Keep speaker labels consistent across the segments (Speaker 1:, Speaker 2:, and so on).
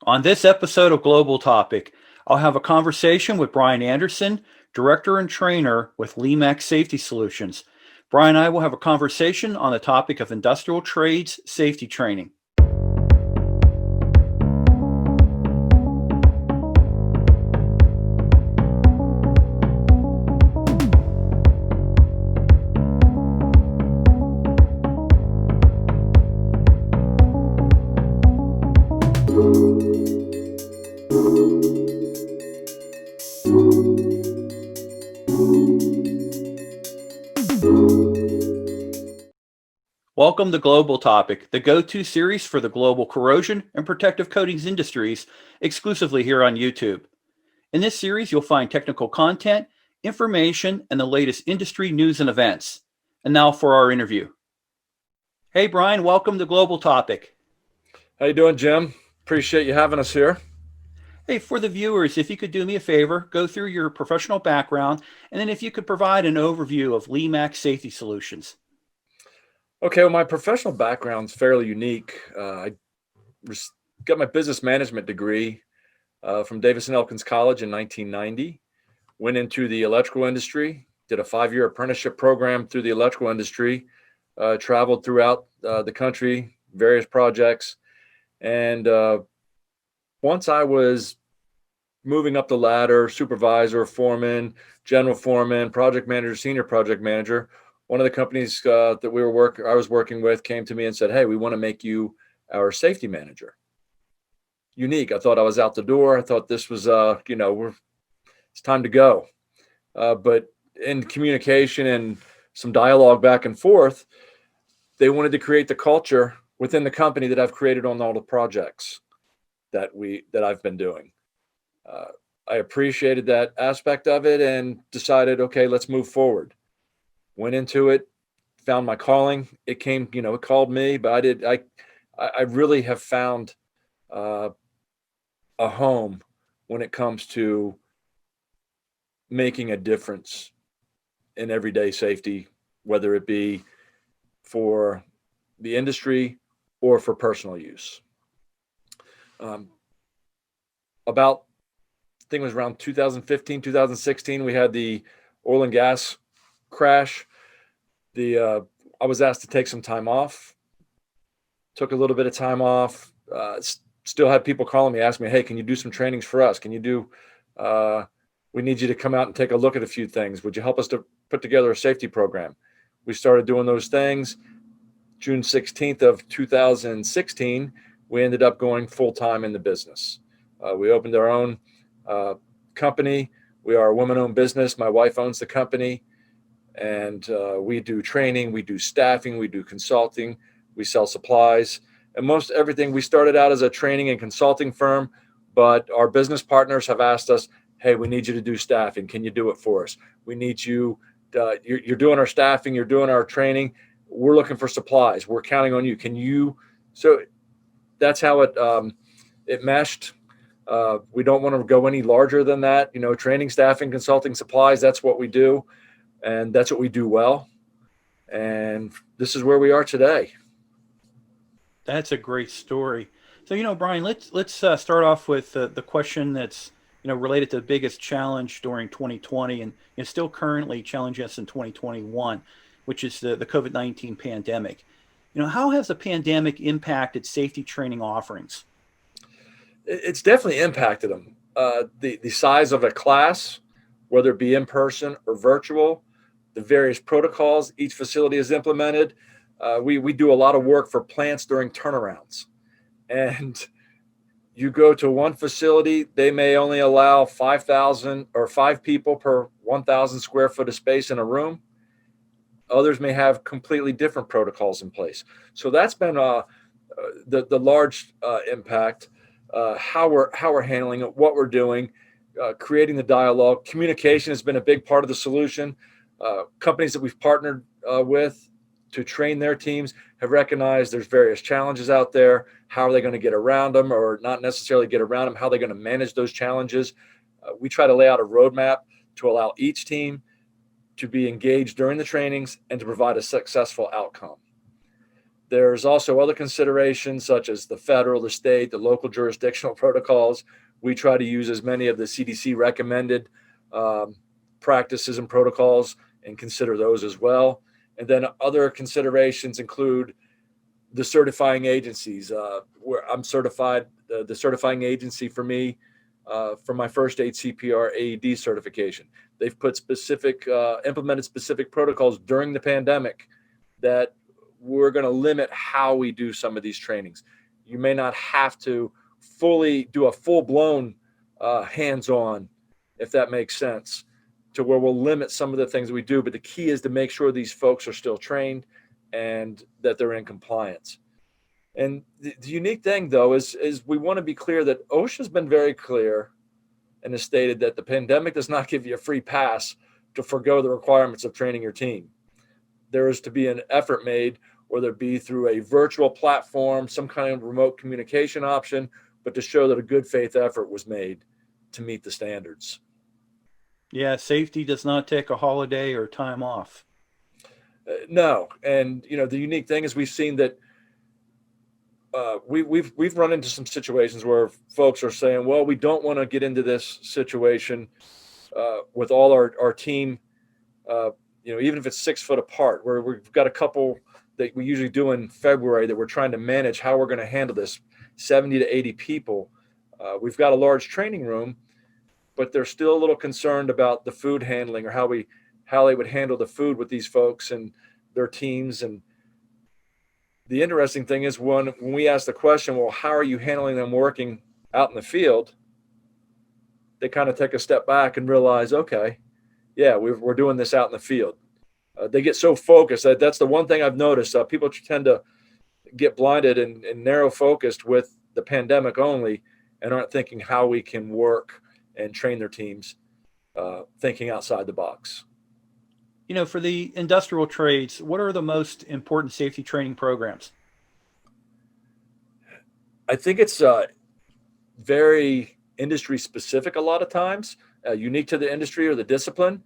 Speaker 1: On this episode of Global Topic, I'll have a conversation with Brian Anderson, Director and Trainer with LeeMax Safety Solutions. Brian and I will have a conversation on the topic of industrial trades safety training. Welcome to Global Topic, the go-to series for the global corrosion and protective coatings industries, exclusively here on YouTube. In this series, you'll find technical content, information, and the latest industry news and events. And now for our interview. Hey, Brian, welcome to Global Topic.
Speaker 2: How you doing, Jim? Appreciate you having us here.
Speaker 1: Hey, for the viewers, if you could do me a favor, go through your professional background, and then if you could provide an overview of LeeMax Safety Solutions.
Speaker 2: Okay, well, my professional background's fairly unique. I got my business management degree from Davis and Elkins College in 1990. Went into the electrical industry, did a 5-year apprenticeship program through the electrical industry, traveled throughout the country, various projects. And once I was moving up the ladder, supervisor, foreman, general foreman, project manager, senior project manager, one of the companies that I was working with came to me and said, "Hey, we want to make you our safety manager." Unique. I thought I was out the door. I thought this was, it's time to go. But in communication and some dialogue back and forth, they wanted to create the culture within the company that I've created on all the projects that I've been doing. I appreciated that aspect of it and decided, okay, let's move forward. Went into it, found my calling. It came, it called me, but I really have found a home when it comes to making a difference in everyday safety, whether it be for the industry or for personal use. About, I think it was around 2015, 2016, we had the oil and gas crash. I was asked to take some time off. Took a little bit of time off. Still had people calling me, asking me, "Hey, can you do some trainings for us? Can you do? We need you to come out and take a look at a few things. Would you help us to put together a safety program?" We started doing those things. June 16th of 2016, we ended up going full time in the business. We opened our own company. We are a woman-owned business. My wife owns the company. And we do training, we do staffing, we do consulting, we sell supplies, and most everything. We started out as a training and consulting firm, but our business partners have asked us, "Hey, we need you to do staffing. Can you do it for us? We need you. You're doing our staffing, you're doing our training. We're looking for supplies. We're counting on you. Can you?" So that's how it meshed. We don't want to go any larger than that. Training, staffing, consulting, supplies. That's what we do. And that's what we do well. And this is where we are today.
Speaker 1: That's a great story. So, Brian, let's start off with the question that's, related to the biggest challenge during 2020 and still currently challenging us in 2021, which is the COVID-19 pandemic. How has the pandemic impacted safety training offerings?
Speaker 2: It's definitely impacted them. The size of a class, whether it be in person or virtual, the various protocols each facility has implemented. We do a lot of work for plants during turnarounds. And you go to one facility, they may only allow 5,000 or 5 people per 1,000 square foot of space in a room. Others may have completely different protocols in place. So that's been the large impact, how we're handling it, what we're doing, creating the dialogue. Communication has been a big part of the solution. Companies that we've partnered with to train their teams have recognized there's various challenges out there. How are they going to get around them, or not necessarily get around them? How are they going to manage those challenges? We try to lay out a roadmap to allow each team to be engaged during the trainings and to provide a successful outcome. There's also other considerations such as the federal, the state, the local jurisdictional protocols. We try to use as many of the CDC recommended um, practices and protocols and consider those as well. And then other considerations include the certifying agencies. Where I'm certified, the certifying agency for me for my first aid CPR AED certification. They've put implemented specific protocols during the pandemic that we're going to limit how we do some of these trainings. You may not have to fully do a full-blown hands-on, if that makes sense, to where we'll limit some of the things we do. But the key is to make sure these folks are still trained and that they're in compliance. And the unique thing, though, is we want to be clear that OSHA's been very clear and has stated that the pandemic does not give you a free pass to forego the requirements of training your team. There is to be an effort made, whether it be through a virtual platform, some kind of remote communication option, but to show that a good faith effort was made to meet the standards.
Speaker 1: Yeah, safety does not take a holiday or time off.
Speaker 2: No, and the unique thing is we've seen that we've run into some situations where folks are saying, well, we don't want to get into this situation with all our team, even if it's 6 foot apart, where we've got a couple that we usually do in February that we're trying to manage how we're going to handle this 70 to 80 people. We've got a large training room, but they're still a little concerned about the food handling or how they would handle the food with these folks and their teams. And the interesting thing is when we ask the question, well, how are you handling them working out in the field? They kind of take a step back and realize, okay, yeah, we're doing this out in the field. They get so focused. That's the one thing I've noticed. People tend to get blinded and narrow focused with the pandemic only and aren't thinking how we can work and train their teams, thinking outside the box.
Speaker 1: For the industrial trades, what are the most important safety training programs?
Speaker 2: I think it's very industry specific a lot of times, unique to the industry or the discipline,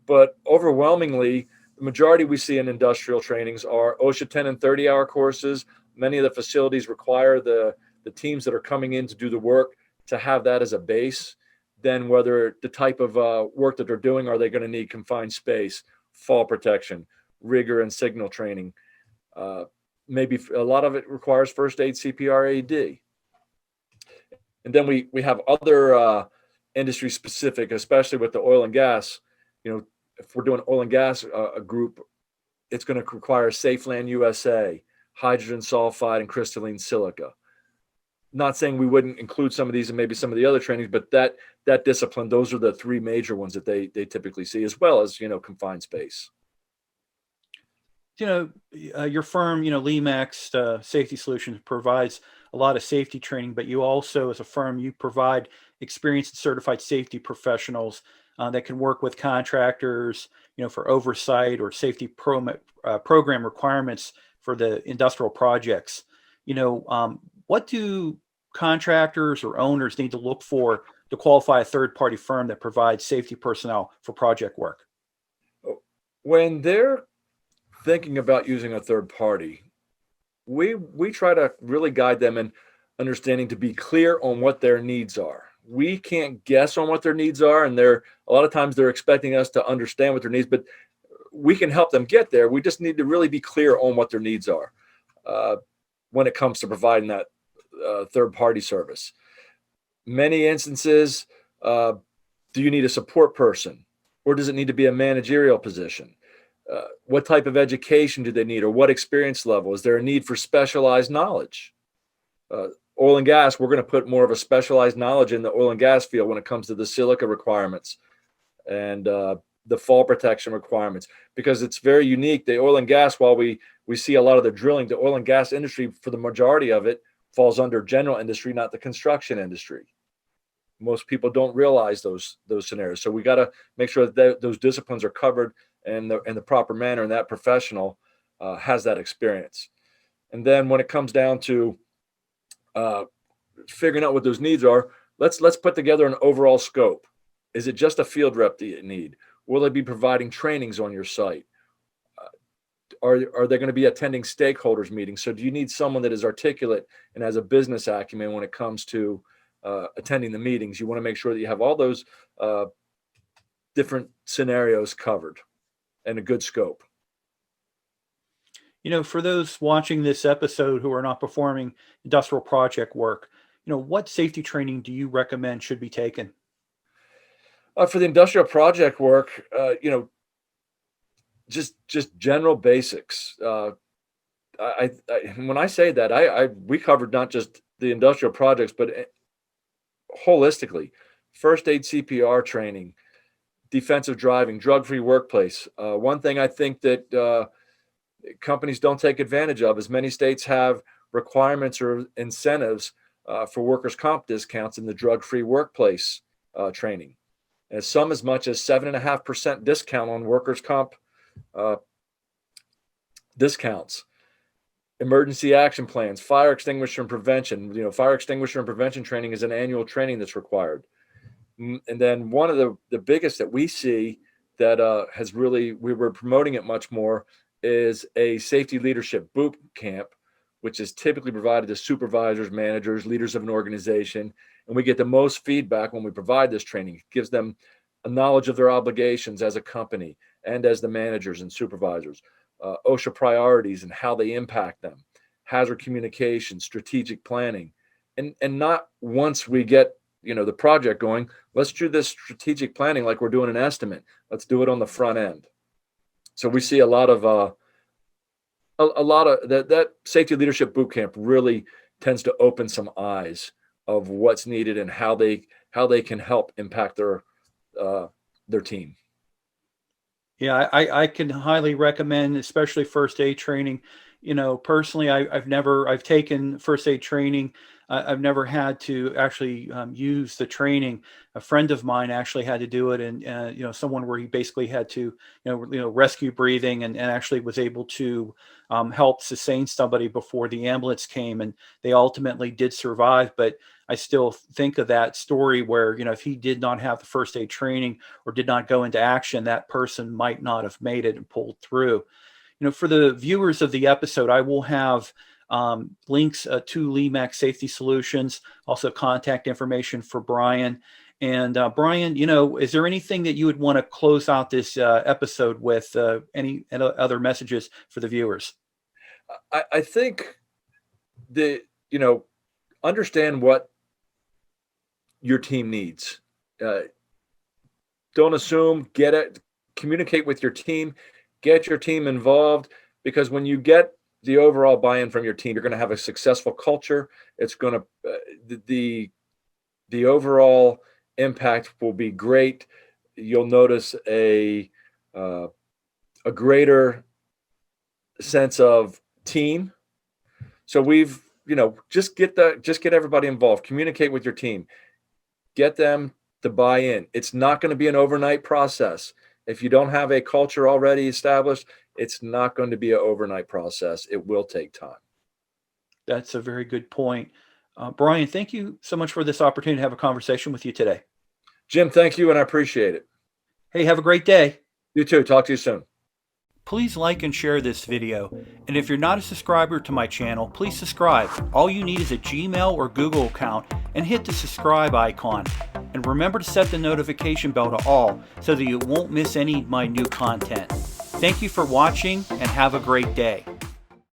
Speaker 2: but overwhelmingly, the majority we see in industrial trainings are OSHA 10 and 30-hour courses. Many of the facilities require the teams that are coming in to do the work to have that as a base. Then whether the type of work that they're doing, are they going to need confined space, fall protection, rigor and signal training. Maybe a lot of it requires first aid, CPR, AED. And then we have other industry specific, especially with the oil and gas. If we're doing oil and gas a group, it's going to require Safeland USA, hydrogen sulfide, and crystalline silica. Not saying we wouldn't include some of these and maybe some of the other trainings, but that discipline, those are the 3 major ones that they typically see, as well as confined space.
Speaker 1: Your firm, LeeMax Safety Solutions provides a lot of safety training, but you also, as a firm, you provide experienced and certified safety professionals that can work with contractors, for oversight or safety program requirements for the industrial projects. What do contractors or owners need to look for to qualify a third-party firm that provides safety personnel for project work?
Speaker 2: When they're thinking about using a third party, we try to really guide them in understanding to be clear on what their needs are. We can't guess on what their needs are, and a lot of times they're expecting us to understand what their needs, but we can help them get there. We just need to really be clear on what their needs are when it comes to providing that third-party service. Many instances, do you need a support person, or does it need to be a managerial position? What type of education do they need, or what experience level? Is there a need for specialized knowledge? Oil and gas, we're going to put more of a specialized knowledge in the oil and gas field when it comes to the silica requirements and the fall protection requirements, because it's very unique. The oil and gas, while we see a lot of the drilling, the oil and gas industry, for the majority of it, falls under general industry, not the construction industry. Most people don't realize those scenarios. So we got to make sure that those disciplines are covered in the proper manner, and that professional has that experience. And then when it comes down to figuring out what those needs are, let's put together an overall scope. Is it just a field rep that you need? Will they be providing trainings on your site? are they going to be attending stakeholders meetings? So do you need someone that is articulate and has a business acumen when it comes to attending the meetings? You want to make sure that you have all those different scenarios covered and a good scope.
Speaker 1: For those watching this episode who are not performing industrial project work, what safety training do you recommend should be taken?
Speaker 2: For the industrial project work, just general basics. When I say that, we covered not just the industrial projects, but holistically, first aid, CPR training, defensive driving, drug-free workplace. One thing I think that companies don't take advantage of is many states have requirements or incentives for workers' comp discounts in the drug-free workplace training. And some as much as 7.5% discount on workers' comp discounts. Emergency action plans, fire extinguisher and prevention. Fire extinguisher and prevention training is an annual training that's required. And then one of the biggest that we see that has really, we were promoting it much more, is a safety leadership boot camp, which is typically provided to supervisors, managers, leaders of an organization. And we get the most feedback when we provide this training. It gives them a knowledge of their obligations as a company and as the managers and supervisors, OSHA priorities and how they impact them, hazard communication, strategic planning. And not once we get the project going, let's do this strategic planning like we're doing an estimate. Let's do it on the front end. So we see a lot of that safety leadership boot camp really tends to open some eyes of what's needed and how they can help impact their team.
Speaker 1: Yeah, I can highly recommend, especially first aid training. Personally, I've taken first aid training. I've never had to actually use the training. A friend of mine actually had to do it, and someone where he basically had to, rescue breathing, and actually was able to help sustain somebody before the ambulance came, and they ultimately did survive. But I still think of that story where, if he did not have the first aid training or did not go into action, that person might not have made it and pulled through. For the viewers of the episode, I will have links to LeeMax Safety Solutions, also contact information for Brian. And Brian, is there anything that you would want to close out this episode with? Any other messages for the viewers?
Speaker 2: I think understand what your team needs. Don't assume, get it, communicate with your team, get your team involved, because when you get the overall buy-in from your team, you're going to have a successful culture. It's going to, the overall impact will be great. You'll notice a greater sense of team. So we've, just get everybody involved, communicate with your team, get them to buy in. It's not going to be an overnight process. If you don't have a culture already established, it's not going to be an overnight process. It will take time.
Speaker 1: That's a very good point. Brian, thank you so much for this opportunity to have a conversation with you today.
Speaker 2: Jim, thank you, and I appreciate it.
Speaker 1: Hey, have a great day.
Speaker 2: You too. Talk to you soon.
Speaker 1: Please like and share this video. And if you're not a subscriber to my channel, please subscribe. All you need is a Gmail or Google account and hit the subscribe icon. And remember to set the notification bell to all so that you won't miss any of my new content. Thank you for watching and have a great day.